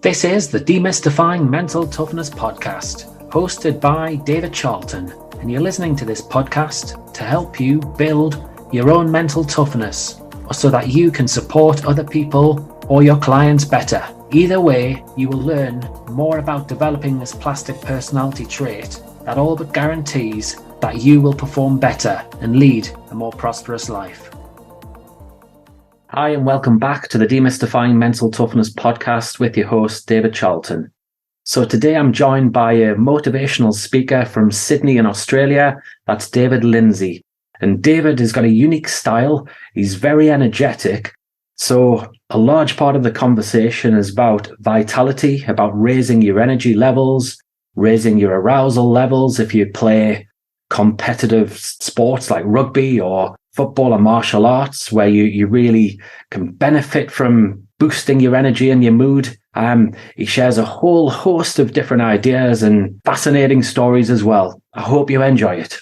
This is the Demystifying Mental Toughness podcast, hosted by David Charlton, and you're listening to this podcast to help you build your own mental toughness, so that you can support other people or your clients better. Either way, you will learn more about developing this plastic personality trait that all but guarantees that you will perform better and lead a more prosperous life. Hi, and welcome back to the Demystifying Mental Toughness podcast with your host, David Charlton. So today I'm joined by a motivational speaker from Sydney in Australia. That's David Lindsay. And David has got a unique style. He's very energetic. So a large part of the conversation is about vitality, about raising your energy levels, raising your arousal levels if you play competitive sports like rugby or football or martial arts, where you really can benefit from boosting your energy and your mood. He shares a whole host of different ideas and fascinating stories as well. I hope you enjoy it.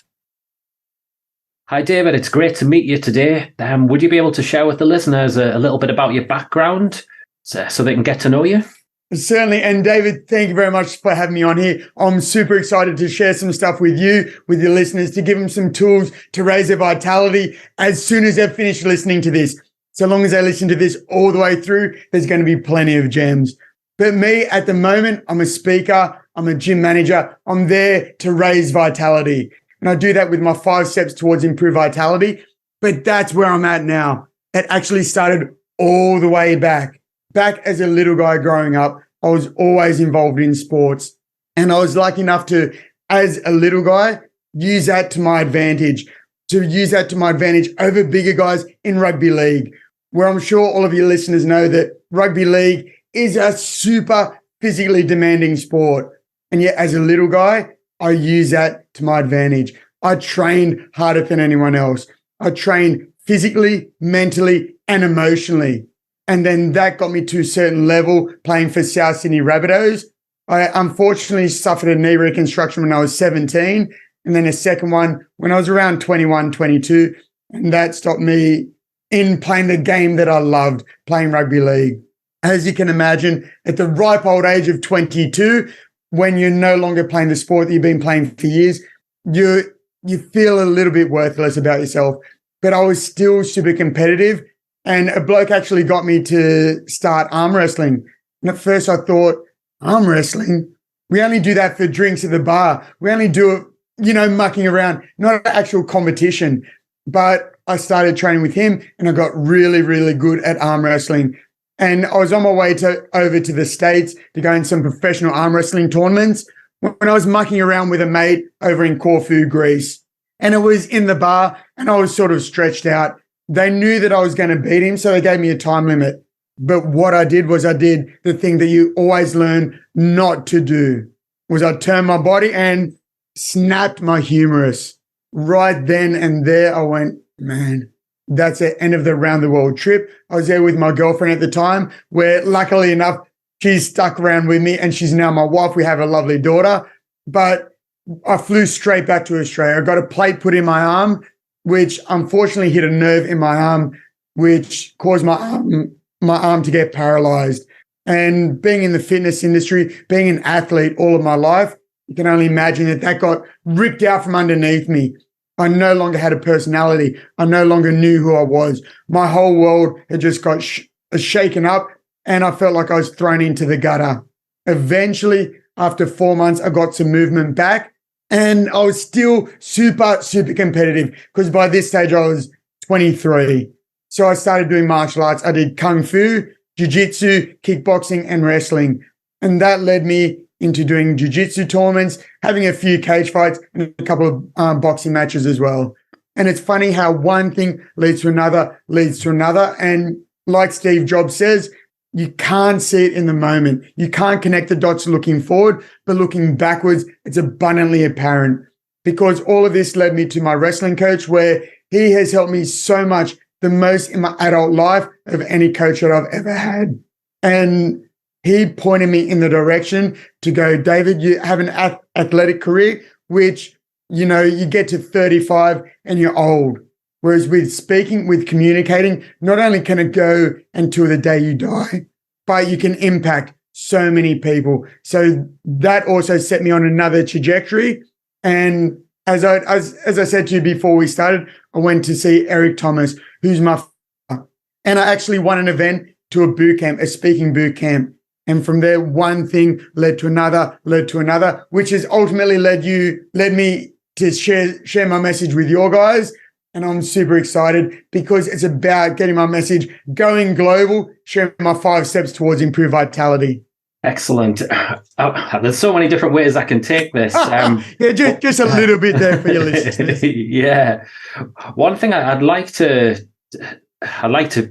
Hi, David. It's great to meet you today. Would you be able to share with the listeners a little bit about your background so they can get to know you? Certainly. And David, thank you very much for having me on here. I'm super excited to share some stuff with you, with your listeners, to give them some tools to raise their vitality as soon as they've finished listening to this. So long as they listen to this all the way through, there's going to be plenty of gems. But me, at the moment, I'm a speaker. I'm a gym manager. I'm there to raise vitality. And I do that with my 5 steps towards improved vitality. But that's where I'm at now. It actually started all the way back. Back as a little guy growing up, I was always involved in sports. And I was lucky enough to, as a little guy, use that to my advantage over bigger guys in rugby league, where I'm sure all of your listeners know that rugby league is a super physically demanding sport. And yet, as a little guy, I use that to my advantage. I trained harder than anyone else. I trained physically, mentally, and emotionally. And then that got me to a certain level playing for South Sydney Rabbitohs. I unfortunately suffered a knee reconstruction when I was 17, and then a second one when I was around 21, 22. And that stopped me in playing the game that I loved, playing rugby league. As you can imagine, at the ripe old age of 22, when you're no longer playing the sport that you've been playing for years, you feel a little bit worthless about yourself. But I was still super competitive. And a bloke actually got me to start arm wrestling. And at first I thought, arm wrestling? We only do that for drinks at the bar. We only do it, mucking around, not an actual competition. But I started training with him and I got really, really good at arm wrestling. And I was on my way over to the States to go in some professional arm wrestling tournaments when I was mucking around with a mate over in Corfu, Greece. And it was in the bar and I was sort of stretched out. They knew that I was going to beat him, so they gave me a time limit. But what I did was I did the thing that you always learn not to do, was I turned my body and snapped my humerus. Right then and there, I went, man, that's the end of the round the world trip. I was there with my girlfriend at the time, where luckily enough, she's stuck around with me and she's now my wife. We have a lovely daughter. But I flew straight back to Australia. I got a plate put in my arm, which unfortunately hit a nerve in my arm, which caused my arm to get paralyzed. And being in the fitness industry, being an athlete all of my life, you can only imagine that got ripped out from underneath me. I no longer had a personality. I no longer knew who I was. My whole world had just got shaken up and I felt like I was thrown into the gutter. Eventually, after 4 months, I got some movement back. And I was still super, super competitive because by this stage I was 23. So I started doing martial arts. I did kung fu, jiu-jitsu, kickboxing, and wrestling. And that led me into doing jiu-jitsu tournaments, having a few cage fights, and a couple of boxing matches as well. And it's funny how one thing leads to another, And like Steve Jobs says, you can't see it in the moment. You can't connect the dots looking forward, but looking backwards, it's abundantly apparent. Because all of this led me to my wrestling coach, where he has helped me so much, the most in my adult life of any coach that I've ever had. And he pointed me in the direction to go, David, you have an athletic career, which, you get to 35 and you're old. Whereas with speaking, with communicating, not only can it go until the day you die, but you can impact so many people. So that also set me on another trajectory. And as I said to you before we started, I went to see Eric Thomas, who's my father. And I actually won an event to a boot camp, a speaking boot camp. And from there, one thing led to another, which has ultimately led me to share my message with your guys. And I'm super excited because it's about getting my message going global, sharing my 5 steps towards improved vitality. Excellent. There's so many different ways I can take this. Just a little bit there for your listeners. Yeah. One thing I'd like to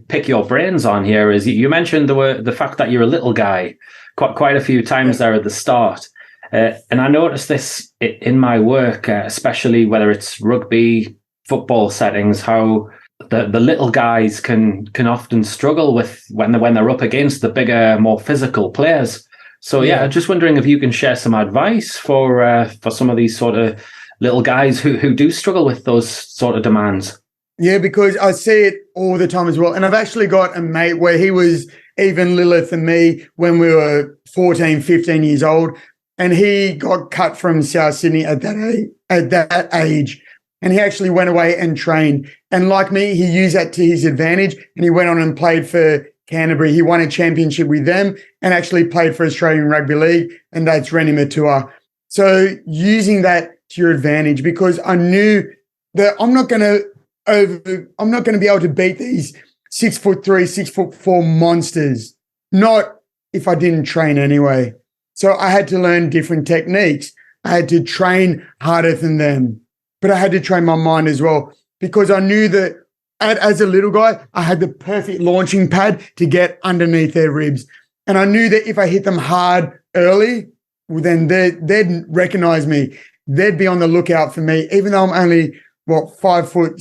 pick your brains on here is you mentioned the fact that you're a little guy quite a few times there at the start. And I noticed this in my work, especially whether it's rugby, football settings, how the little guys can often struggle with when they're up against the bigger, more physical players. So yeah, I'm just wondering if you can share some advice for some of these sort of little guys who do struggle with those sort of demands. Yeah, because I see it all the time as well. And I've actually got a mate where he was even littler than me when we were 14, 15 years old. And he got cut from South Sydney at that age. And he actually went away and trained. And like me, he used that to his advantage. And he went on and played for Canterbury. He won a championship with them and actually played for Australian Rugby League. And that's ran him a tour. So using that to your advantage, because I knew that I'm not going to be able to beat these 6'3", 6'4" monsters. Not if I didn't train anyway. So I had to learn different techniques. I had to train harder than them. But I had to train my mind as well because I knew that as a little guy, I had the perfect launching pad to get underneath their ribs. And I knew that if I hit them hard early, well, then they'd recognize me. They'd be on the lookout for me, even though I'm only, 5'7",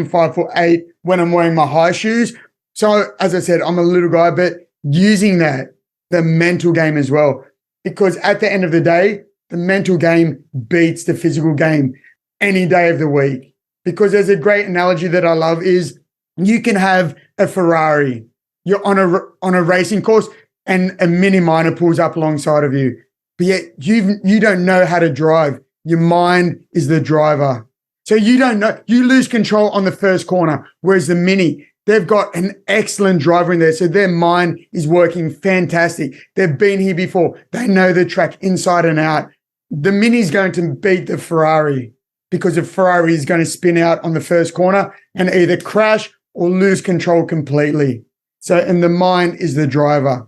5'8" when I'm wearing my high shoes. So as I said, I'm a little guy, but using that, the mental game as well, because at the end of the day, the mental game beats the physical game any day of the week. Because there's a great analogy that I love is you can have a Ferrari. You're on a racing course and a mini miner pulls up alongside of you. But yet you don't know how to drive. Your mind is the driver. So you don't know. You lose control on the first corner. Whereas the mini, they've got an excellent driver in there. So their mind is working fantastic. They've been here before. They know the track inside and out. The mini's going to beat the Ferrari, because the Ferrari is going to spin out on the first corner and either crash or lose control completely. So, and the mind is the driver.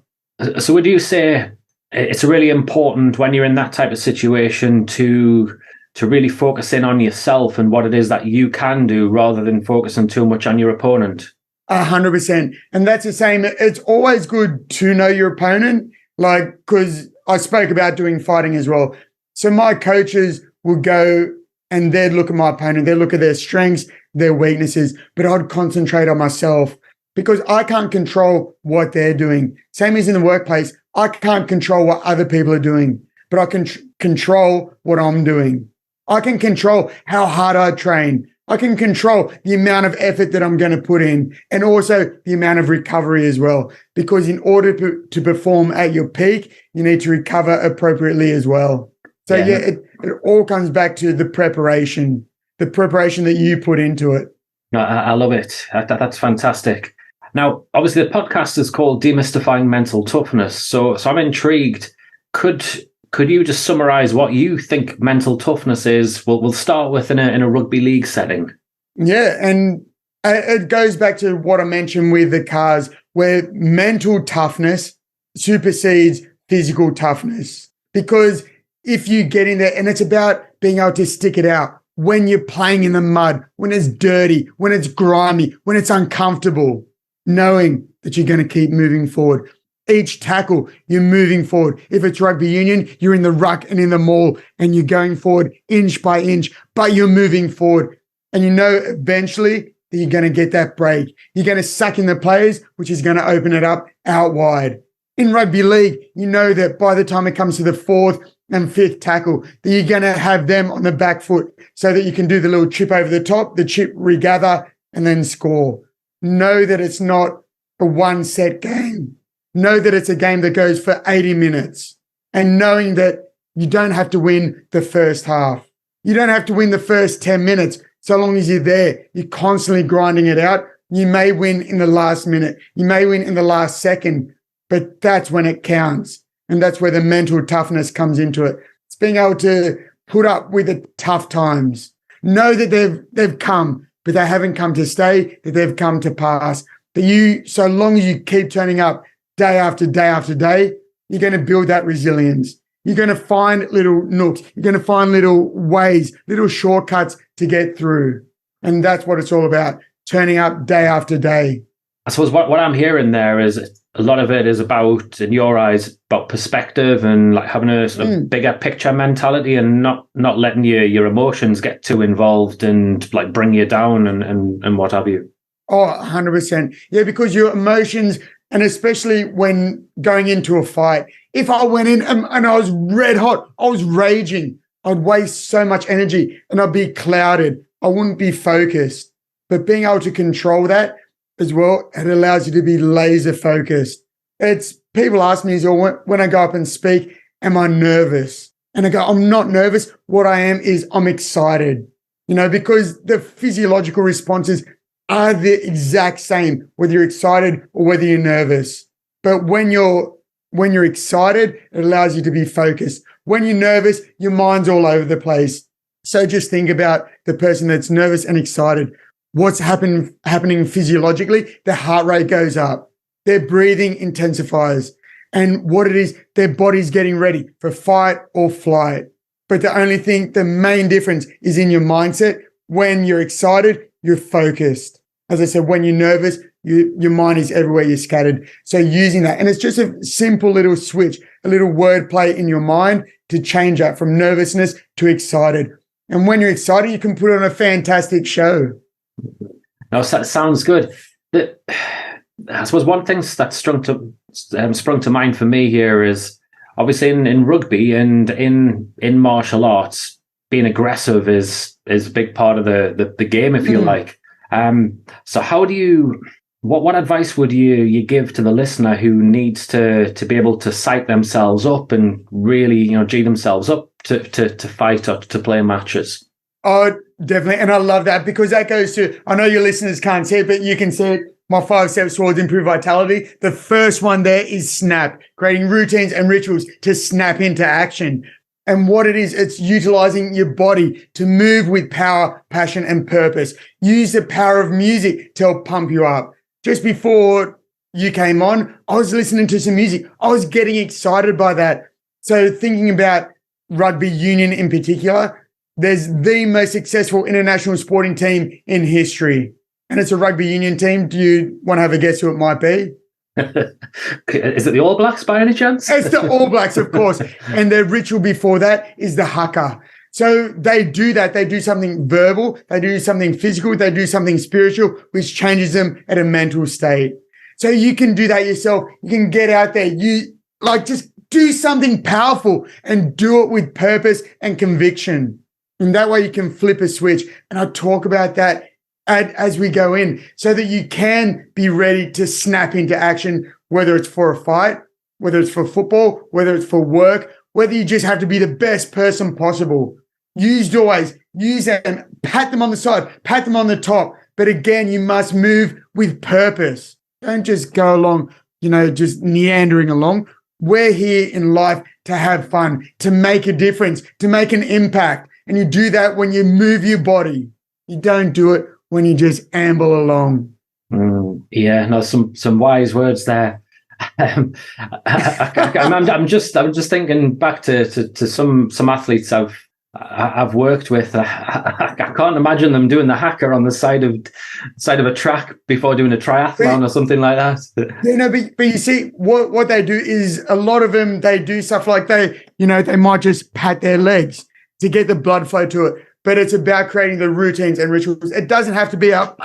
So would you say it's really important when you're in that type of situation to really focus in on yourself and what it is that you can do rather than focusing too much on your opponent? 100%. And that's the same. It's always good to know your opponent, because I spoke about doing fighting as well. So my coaches would go and they'd look at my opponent, they'd look at their strengths, their weaknesses, but I'd concentrate on myself because I can't control what they're doing. Same as in the workplace, I can't control what other people are doing, but I can control what I'm doing. I can control how hard I train. I can control the amount of effort that I'm going to put in and also the amount of recovery as well, because in order to perform at your peak, you need to recover appropriately as well. So it all comes back to the preparation that you put into it. I love it. That's fantastic. Now, obviously, the podcast is called Demystifying Mental Toughness. So I'm intrigued. Could you just summarize what you think mental toughness is? We'll start with in a rugby league setting. Yeah, and it goes back to what I mentioned with the cars, where mental toughness supersedes physical toughness. Because if you get in there, and it's about being able to stick it out when you're playing in the mud, when it's dirty, when it's grimy, when it's uncomfortable, knowing that you're going to keep moving forward. Each tackle, you're moving forward. If it's rugby union, you're in the ruck and in the maul and you're going forward inch by inch, but you're moving forward. And you know eventually that you're going to get that break. You're going to suck in the players, which is going to open it up out wide. In rugby league, you know that by the time it comes to the fourth and fifth tackle, that you're going to have them on the back foot so that you can do the little chip over the top, the chip regather, and then score. Know that it's not a one-set game. know that it's a game that goes for 80 minutes, and knowing that you don't have to win the first half. You don't have to win the first 10 minutes. So long as you're there, you're constantly grinding it out. You may win in the last minute. You may win in the last second, but that's when it counts. And that's where the mental toughness comes into it. It's being able to put up with the tough times. Know that they've come, but they haven't come to stay, that they've come to pass. That you, so long as you keep turning up day after day after day, you're going to build that resilience. You're going to find little nooks. You're going to find little ways, little shortcuts to get through. And that's what it's all about, turning up day after day. I suppose what I'm hearing there is a lot of it is about, in your eyes, about perspective and like having a sort of bigger picture mentality and not letting your emotions get too involved and like bring you down and what have you. Oh, 100%. Yeah, because your emotions, and especially when going into a fight, if I went in and I was red hot, I was raging, I'd waste so much energy and I'd be clouded. I wouldn't be focused. But being able to control that as well, it allows you to be laser focused. It's people ask me as well, when I go up and speak, am I nervous? And I go, I'm not nervous. What I am is I'm excited, because the physiological responses are the exact same, whether you're excited or whether you're nervous. But when you're excited, it allows you to be focused. When you're nervous, your mind's all over the place. So just think about the person that's nervous and excited. What's happening physiologically? Their heart rate goes up. Their breathing intensifies. And what it is, their body's getting ready for fight or flight. But the main difference is in your mindset. When you're excited, you're focused. As I said, when you're nervous, your mind is everywhere, you're scattered. So using that, and it's just a simple little switch, a little word play in your mind to change that from nervousness to excited. And when you're excited, you can put on a fantastic show. No, that sounds good. I suppose one thing that sprung to mind for me here is obviously in rugby and in martial arts, being aggressive is a big part of the game, if you like. So how do you? What advice would you give to the listener who needs to be able to psych themselves up and really G themselves up to fight or to play matches? Oh, definitely. And I love that because that goes to, I know your listeners can't see it, but you can see it. My 5 steps towards improved vitality. The first one there is snap, creating routines and rituals to snap into action. And what it is, it's utilizing your body to move with power, passion, and purpose. Use the power of music to help pump you up. Just before you came on, I was listening to some music. I was getting excited by that. So thinking about rugby union in particular, there's the most successful international sporting team in history. And it's a rugby union team. Do you want to have a guess who it might be? Is it the All Blacks by any chance? It's the All Blacks, of course. And their ritual before that is the haka. So they do that. They do something verbal. They do something physical. They do something spiritual, which changes them at a mental state. So you can do that yourself. You can get out there. Just do something powerful and do it with purpose and conviction. And that way you can flip a switch. And I'll talk about that as we go in so that you can be ready to snap into action, whether it's for a fight, whether it's for football, whether it's for work, whether you just have to be the best person possible. Use doorways, use them, pat them on the side, pat them on the top. But again, you must move with purpose. Don't just go along, just meandering along. We're here in life to have fun, to make a difference, to make an impact. And you do that when you move your body. You don't do it when you just amble along. Yeah, no, some wise words there. I'm just thinking back to some athletes I've worked with. I can't imagine them doing the haka on the side of a track before doing a triathlon or something like that. Yeah, but you see, what they do is a lot of them, they do stuff like they might just pat their legs to get the blood flow to it. But it's about creating the routines and rituals. It doesn't have to be up.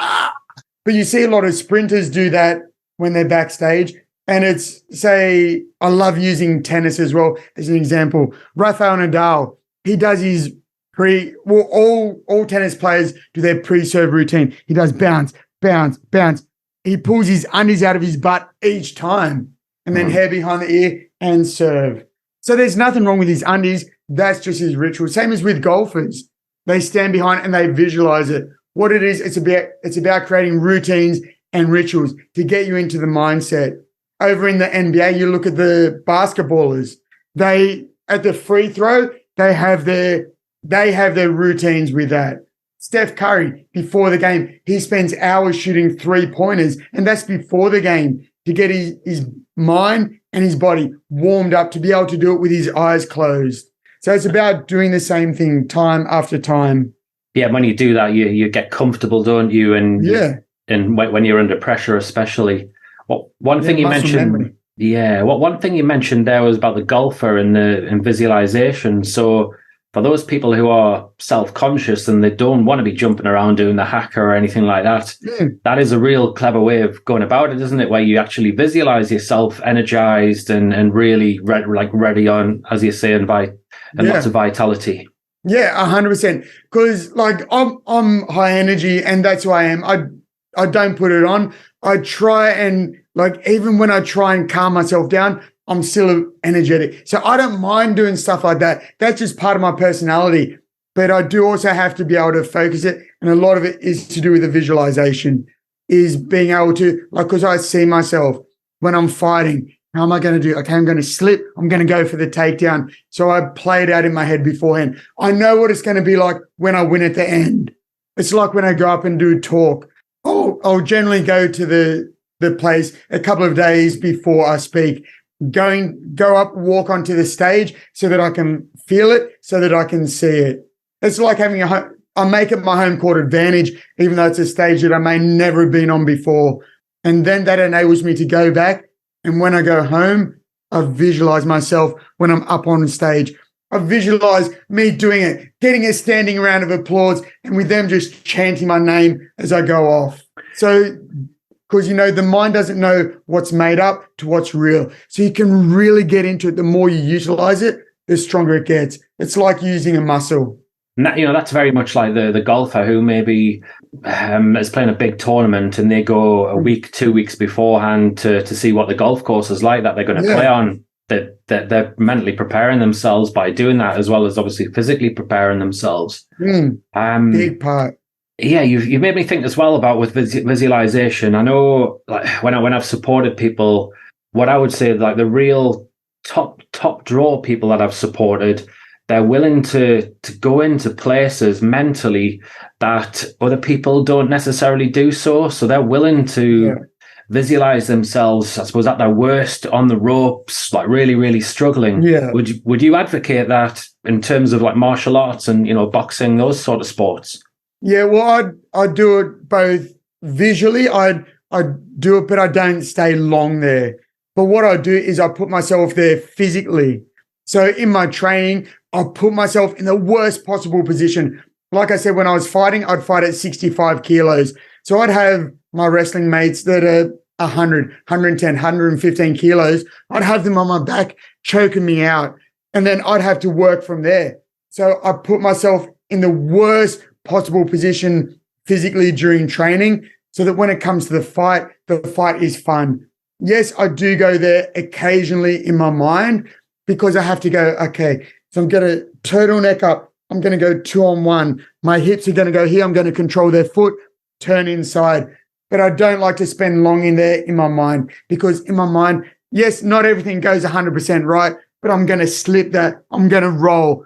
But you see a lot of sprinters do that when they're backstage. And it's, say, I love using tennis as well as an example. Rafael Nadal, he does his all tennis players do their pre-serve routine. He does bounce, bounce, bounce. He pulls his undies out of his butt each time. and then hair behind the ear and serve. So there's nothing wrong with his undies. That's just his ritual. Same as with golfers. They stand behind and they visualize it. What it is, it's about creating routines and rituals to get you into the mindset. Over in the NBA, you look at the basketballers. They, at the free throw, they have their routines with that. Steph Curry, before the game, he spends hours shooting 3-pointers, and that's before the game to get his mind and his body warmed up to be able to do it with his eyes closed. So it's about doing the same thing time after time. Yeah, when you do that, you get comfortable, don't you? And and when you're under pressure, especially. One thing you mentioned there was about the golfer and visualization. So for those people who are self-conscious and they don't want to be jumping around doing the hacker or anything like that, that is a real clever way of going about it, isn't it? Where you actually visualize yourself energized and really ready on, as you say, and lots of vitality. Yeah, 100%. Because I'm high energy, and that's who I am. I don't put it on. I try and even when I try and calm myself down, I'm still energetic. So I don't mind doing stuff like that. That's just part of my personality. But I do also have to be able to focus it. And a lot of it is to do with the visualization, is being able to, because I see myself when I'm fighting, how am I going to do? Okay, I'm going to slip. I'm going to go for the takedown. So I play it out in my head beforehand. I know what it's going to be like when I win at the end. It's like when I go up and do talk. I'll generally go to the place a couple of days before I speak. Go up, walk onto the stage so that I can feel it, so that I can see it. It's like having I make it my home court advantage, even though it's a stage that I may never have been on before. And then that enables me to go back. And when I go home, I visualize myself when I'm up on stage. I visualize me doing it, getting a standing round of applause, and with them just chanting my name as I go off. So, because, the mind doesn't know what's made up to what's real. So you can really get into it. The more you utilize it, the stronger it gets. It's like using a muscle. And that, that's very much like the golfer who maybe is playing a big tournament and they go a week, 2 weeks beforehand to see what the golf course is like that they're going to play on. That they're mentally preparing themselves by doing that, as well as obviously physically preparing themselves. Big part. Yeah, you've made me think as well about with visualization. I know, when I've supported people, what I would say, the real top draw people that I've supported, they're willing to go into places mentally that other people don't necessarily do so. So they're willing to visualize themselves, I suppose, at their worst on the ropes, really, really struggling. Yeah. Would you advocate that in terms of martial arts and, boxing, those sort of sports? Yeah, well, I'd do it both visually. I'd do it, but I don't stay long there. But what I do is I put myself there physically. So in my training, I put myself in the worst possible position. Like I said, when I was fighting, I'd fight at 65 kilos. So I'd have my wrestling mates that are 100, 110, 115 kilos. I'd have them on my back, choking me out. And then I'd have to work from there. So I put myself in the worst possible position physically during training so that when it comes to the fight is fun. Yes, I do go there occasionally in my mind because I have to go, okay, so I'm going to turtleneck up. I'm going to go 2-on-1. My hips are going to go here. I'm going to control their foot, turn inside. But I don't like to spend long in there in my mind, because in my mind, yes, not everything goes 100% right, but I'm going to slip that. I'm going to roll.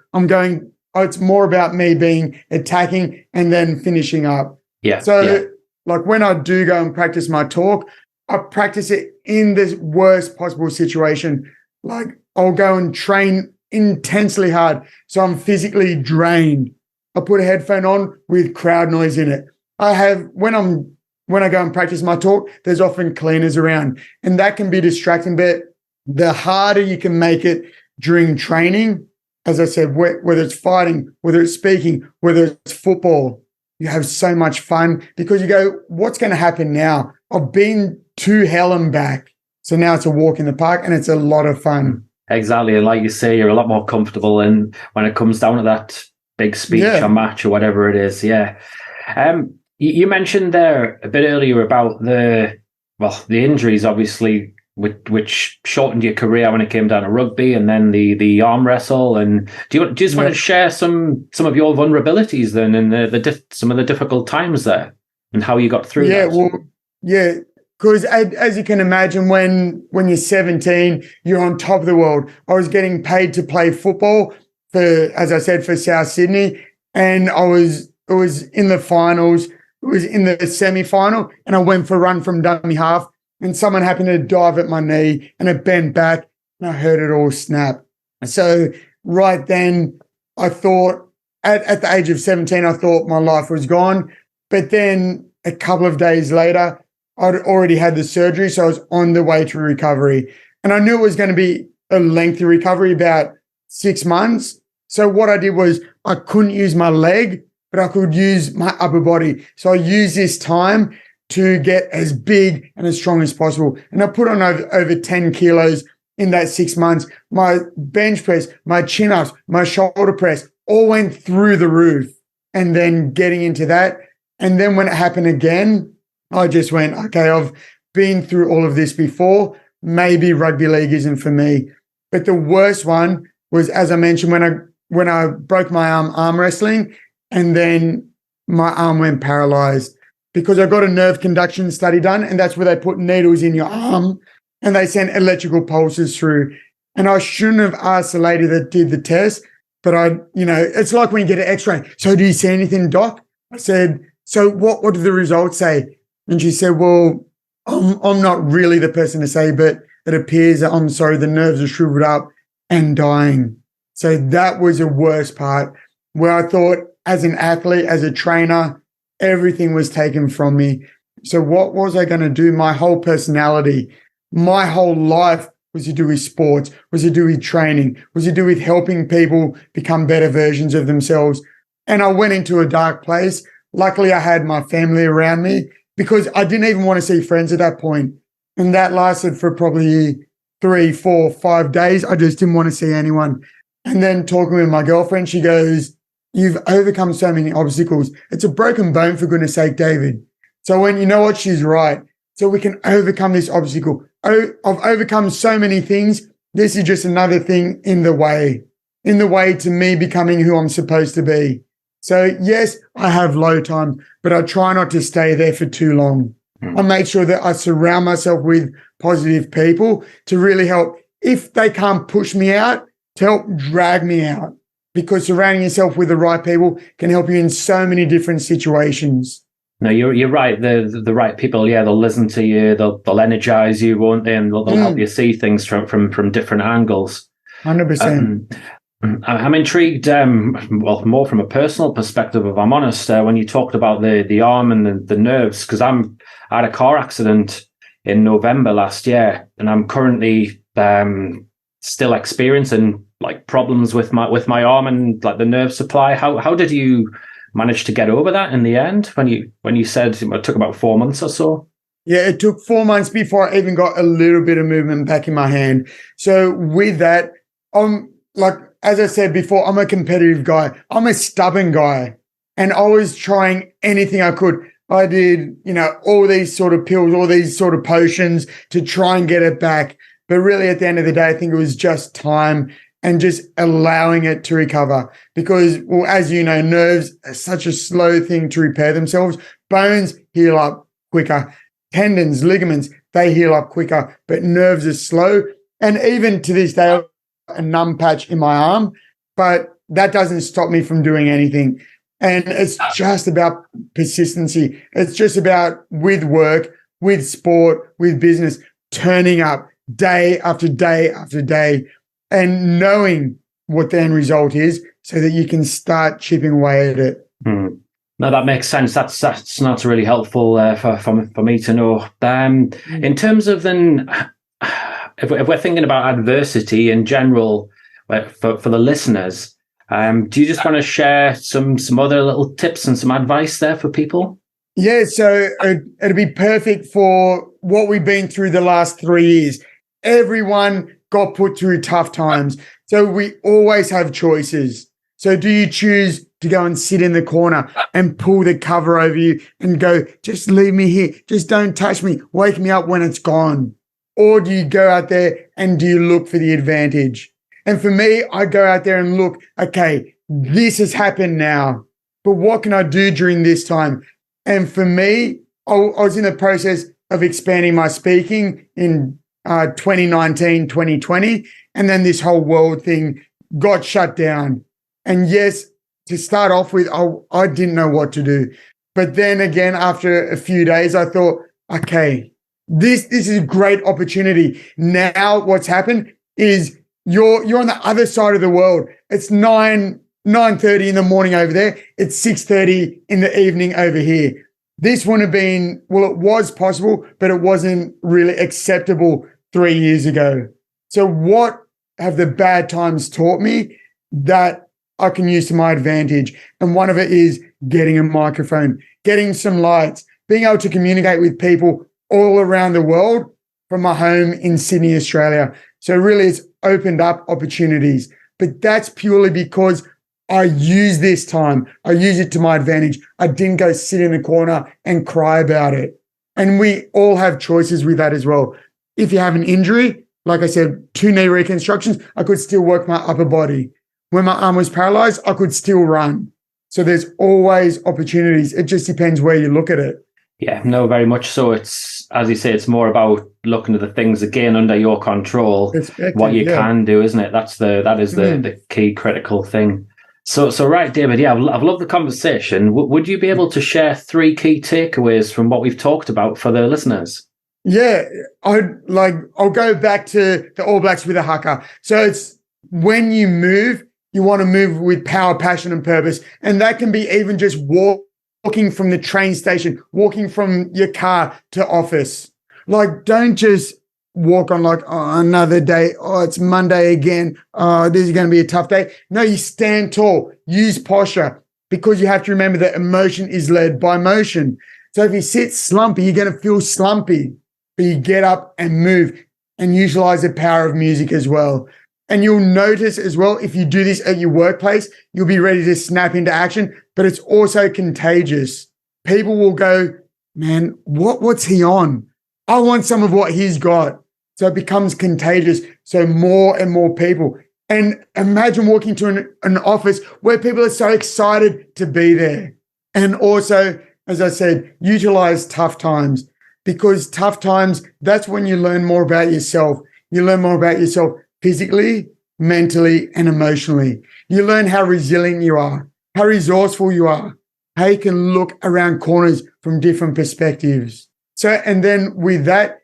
It's more about me being attacking and then finishing up. Yeah. So when I do go and practice my talk, I practice it in the worst possible situation. I'll go and train intensely hard, so I'm physically drained. I put a headphone on with crowd noise in it. When I go and practice my talk, there's often cleaners around, and that can be distracting. But the harder you can make it during training, as I said, whether it's fighting, whether it's speaking, whether it's football, you have so much fun because you go, what's going to happen now? I've been to hell and back. So now it's a walk in the park and it's a lot of fun. Exactly. And like you say, you're a lot more comfortable when it comes down to that big speech or match or whatever it is. Yeah. You mentioned there a bit earlier about the injuries, obviously, which shortened your career when it came down to rugby, and then the arm wrestle. And do you just want to share some of your vulnerabilities then, and some of the difficult times there, and how you got through that? Because as you can imagine, when you're 17, you're on top of the world. I was getting paid to play football as I said, for South Sydney, and it was in the finals. It was in the semi-final, and I went for a run from dummy half, and someone happened to dive at my knee, and it bent back, and I heard it all snap. So right then, I thought, at the age of 17, I thought my life was gone. But then a couple of days later, I'd already had the surgery, so I was on the way to recovery. And I knew it was going to be a lengthy recovery, about 6 months. So what I did was I couldn't use my leg, but I could use my upper body. So I used this time to get as big and as strong as possible. And I put on over 10 kilos in that 6 months. My bench press, my chin-ups, my shoulder press all went through the roof. And then getting into that. And then when it happened again, I just went, okay, I've been through all of this before. Maybe rugby league isn't for me. But the worst one was, as I mentioned, when I broke my arm wrestling, and then my arm went paralyzed because I got a nerve conduction study done, and that's where they put needles in your arm and they send electrical pulses through. And I shouldn't have asked the lady that did the test, but it's like when you get an x-ray. So do you see anything, doc? I said, so what did the results say? And she said, well, I'm not really the person to say, but it appears that the nerves are shriveled up and dying. So that was the worst part, where I thought, as an athlete, as a trainer, everything was taken from me. So what was I going to do? My whole personality, my whole life was to do with sports, was to do with training, was to do with helping people become better versions of themselves. And I went into a dark place. Luckily, I had my family around me, because I didn't even want to see friends at that point. And that lasted for probably 3, 4, 5 days. I just didn't want to see anyone. And then talking with my girlfriend, she goes, you've overcome so many obstacles. It's a broken bone, for goodness sake, David. So when you know what, she's right. So we can overcome this obstacle. I've overcome so many things. This is just another thing in the way to me becoming who I'm supposed to be. So yes, I have low time, but I try not to stay there for too long. I make sure that I surround myself with positive people to really help. If they can't push me out, to help drag me out, because surrounding yourself with the right people can help you in so many different situations. No, you're right. The right people, they'll listen to you, they'll energize you, won't they? And they'll help you see things from different angles. 100%. I'm intrigued, more from a personal perspective, if I'm honest, when you talked about the arm and the nerves, because I had a car accident in November last year, and I'm currently still experiencing problems with my arm and the nerve supply. How did you manage to get over that in the end, when you said it took about 4 months or so? Yeah, it took 4 months before I even got a little bit of movement back in my hand. So with that, as I said before, I'm a competitive guy. I'm a stubborn guy, and I was trying anything I could. I did, all these sort of pills, all these sort of potions to try and get it back. But really, at the end of the day, I think it was just time and just allowing it to recover. Because, well, as you know, nerves are such a slow thing to repair themselves. Bones heal up quicker. Tendons, ligaments, they heal up quicker. But nerves are slow. And even to this day, a numb patch in my arm, but that doesn't stop me from doing anything. And it's just about persistency. It's just about, with work, with sport, with business, turning up day after day after day and knowing what the end result is, so that you can start chipping away at it. No, that makes sense. That's really helpful for me to know. In terms of then, if we're thinking about adversity in general, for the listeners, do you just want to share some other little tips and some advice there for people? Yeah, so it'd be perfect for what we've been through the last 3 years. Everyone got put through tough times. So we always have choices. So do you choose to go and sit in the corner and pull the cover over you and go, just leave me here, just don't touch me, wake me up when it's gone? Or do you go out there and do you look for the advantage? And for me, I go out there and look, okay, this has happened now, but what can I do during this time? And for me, I was in the process of expanding my speaking in 2019, 2020, and then this whole world thing got shut down. And yes, to start off with, I didn't know what to do. But then again, after a few days, I thought, okay, this is a great opportunity. Now what's happened is you're on the other side of the world. It's 9:30 in the morning over there. It's 6:30 in the evening over here. This wouldn't have been, well, it was possible, but it wasn't really acceptable 3 years ago. So what have the bad times taught me that I can use to my advantage? And one of it is getting a microphone, getting some lights, being able to communicate with people all around the world from my home in Sydney, Australia. So really it's opened up opportunities, but that's purely because I use this time. I use it to my advantage. I didn't go sit in the corner and cry about it. And we all have choices with that as well. If you have an injury, like I said, 2 knee reconstructions, I could still work my upper body. When my arm was paralyzed, I could still run. So there's always opportunities. It just depends where you look at it. Yeah, no, very much so. It's, as you say, it's more about looking at the things again under your control, what you can do, isn't it? That is the key critical thing. So right, David, yeah, I've loved the conversation. Would you be able to share 3 key takeaways from what we've talked about for the listeners? Yeah, I'll go back to the All Blacks with a haka. So it's when you move, you want to move with power, passion, and purpose. And that can be even just walking from the train station, walking from your car to office. Like, don't just walk on like, oh, another day. Oh, it's Monday again. Oh, this is going to be a tough day. No, you stand tall, use posture, because you have to remember that emotion is led by motion. So if you sit slumpy, you're going to feel slumpy, but you get up and move and utilize the power of music as well. And you'll notice as well, if you do this at your workplace, you'll be ready to snap into action, but it's also contagious. People will go, man, what's he on? I want some of what he's got. So it becomes contagious. So more and more people. And imagine walking to an office where people are so excited to be there. And also, as I said, utilize tough times, because tough times, that's when you learn more about yourself. You learn more about yourself physically, mentally, and emotionally. You learn how resilient you are, how resourceful you are, how you can look around corners from different perspectives. So, and then with that,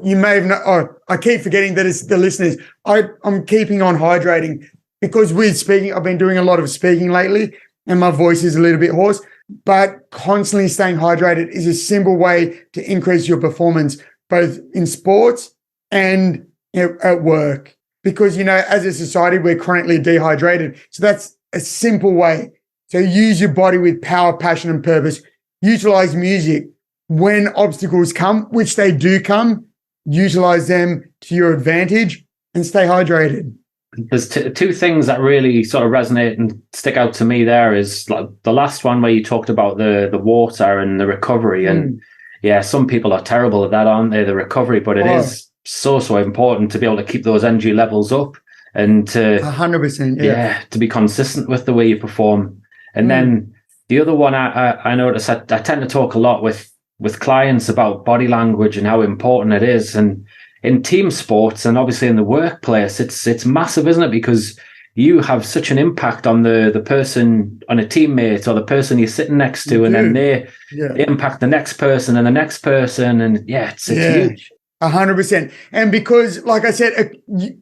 you may have I keep forgetting that it's the listeners. I'm keeping on hydrating, because with speaking, I've been doing a lot of speaking lately and my voice is a little bit hoarse, but constantly staying hydrated is a simple way to increase your performance, both in sports and at work. Because, as a society, we're chronically dehydrated. So that's a simple way. So use your body with power, passion, and purpose. Utilize music. When obstacles come, which they do come, utilize them to your advantage and stay hydrated. There's 2 things that really sort of resonate and stick out to me there is like the last one where you talked about the water and the recovery. And yeah, some people are terrible at that, aren't they? The recovery, but it is so important to be able to keep those energy levels up and to 100%. To be consistent with the way you perform. And then the other one I notice, I tend to talk a lot with clients about body language and how important it is. And in team sports and obviously in the workplace, it's massive, isn't it? Because you have such an impact on the person, on a teammate or the person you're sitting next to, and then they impact the next person and the next person. And it's huge. 100%. And because, like I said,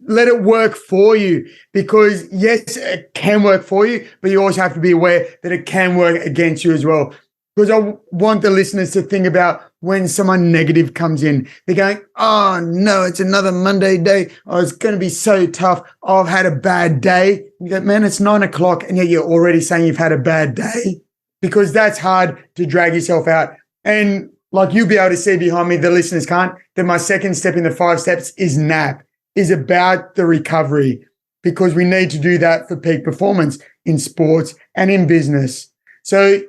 let it work for you, because yes, it can work for you, but you also have to be aware that it can work against you as well. Because I want the listeners to think about when someone negative comes in, they're going, oh no, it's another Monday day. Oh, it's going to be so tough. Oh, I've had a bad day. You go, man, it's 9 o'clock and yet you're already saying you've had a bad day, because that's hard to drag yourself out. And like you'll be able to see behind me, the listeners can't, that my second step in the 5 steps is NAP, is about the recovery, because we need to do that for peak performance in sports and in business. So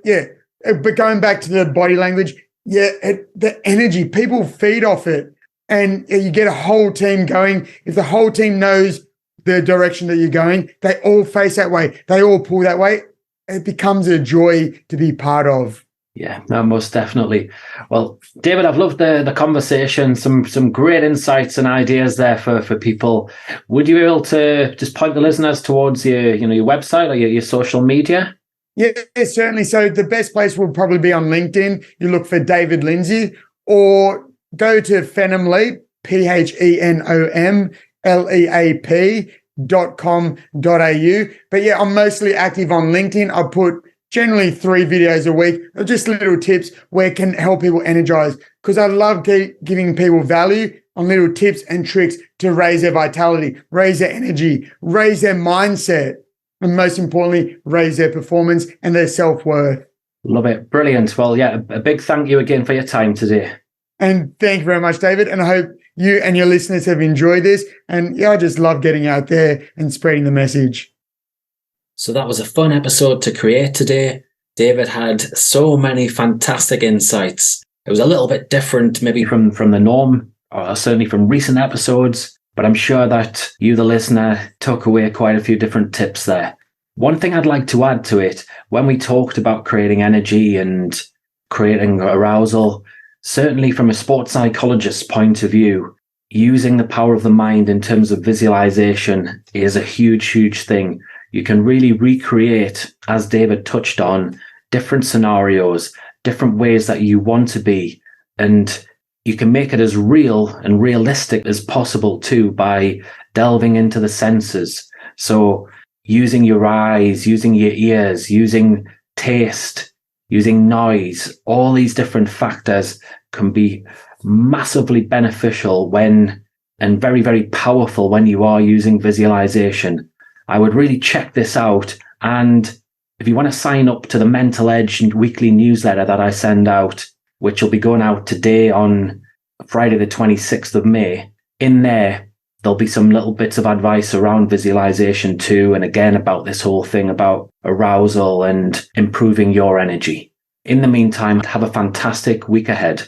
but going back to the body language, the energy, people feed off it. and you get a whole team going. If the whole team knows the direction that you're going, they all face that way. They all pull that way. It becomes a joy to be part of. Yeah, no, most definitely. Well, David, I've loved the conversation. Some great insights and ideas there for people. Would you be able to just point the listeners towards your website or your social media? Yeah, certainly. So the best place will probably be on LinkedIn. You look for David Lindsay, or go to Phenomleap, PhenomLeap.com.au. But yeah, I'm mostly active on LinkedIn. I put generally 3 videos a week, or just little tips where it can help people energize, because I love giving people value on little tips and tricks to raise their vitality, raise their energy, raise their mindset, and most importantly, raise their performance and their self-worth. Love it. Brilliant. Well, yeah, a big thank you again for your time today. And thank you very much, David. And I hope you and your listeners have enjoyed this. And yeah, I just love getting out there and spreading the message. So that was a fun episode to create today. David had so many fantastic insights. It was a little bit different maybe from the norm, or certainly from recent episodes, but I'm sure that you, the listener, took away quite a few different tips there. One thing I'd like to add to it, when we talked about creating energy and creating arousal, certainly from a sports psychologist's point of view, using the power of the mind in terms of visualization is a huge, huge thing. You can really recreate, as David touched on, different scenarios, different ways that you want to be, and you can make it as real and realistic as possible too by delving into the senses. So using your eyes, using your ears, using taste, using noise, all these different factors can be massively beneficial and very, very powerful when you are using visualization. I would really check this out. And if you want to sign up to the Mental Edge weekly newsletter that I send out, which will be going out today on Friday the 26th of May, in there, there'll be some little bits of advice around visualization too, and again about this whole thing about arousal and improving your energy. In the meantime, have a fantastic week ahead.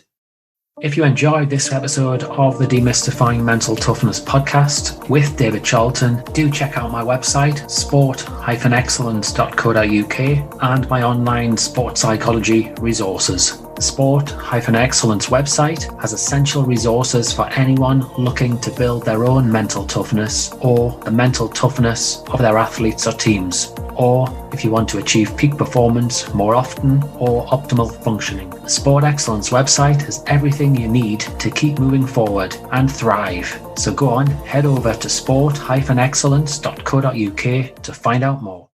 If you enjoyed this episode of the Demystifying Mental Toughness podcast with David Charlton, do check out my website, sport-excellence.co.uk, and my online sports psychology resources. The Sport-Excellence website has essential resources for anyone looking to build their own mental toughness or the mental toughness of their athletes or teams, or if you want to achieve peak performance more often or optimal functioning. The Sport Excellence website has everything you need to keep moving forward and thrive. So go on, head over to sport-excellence.co.uk to find out more.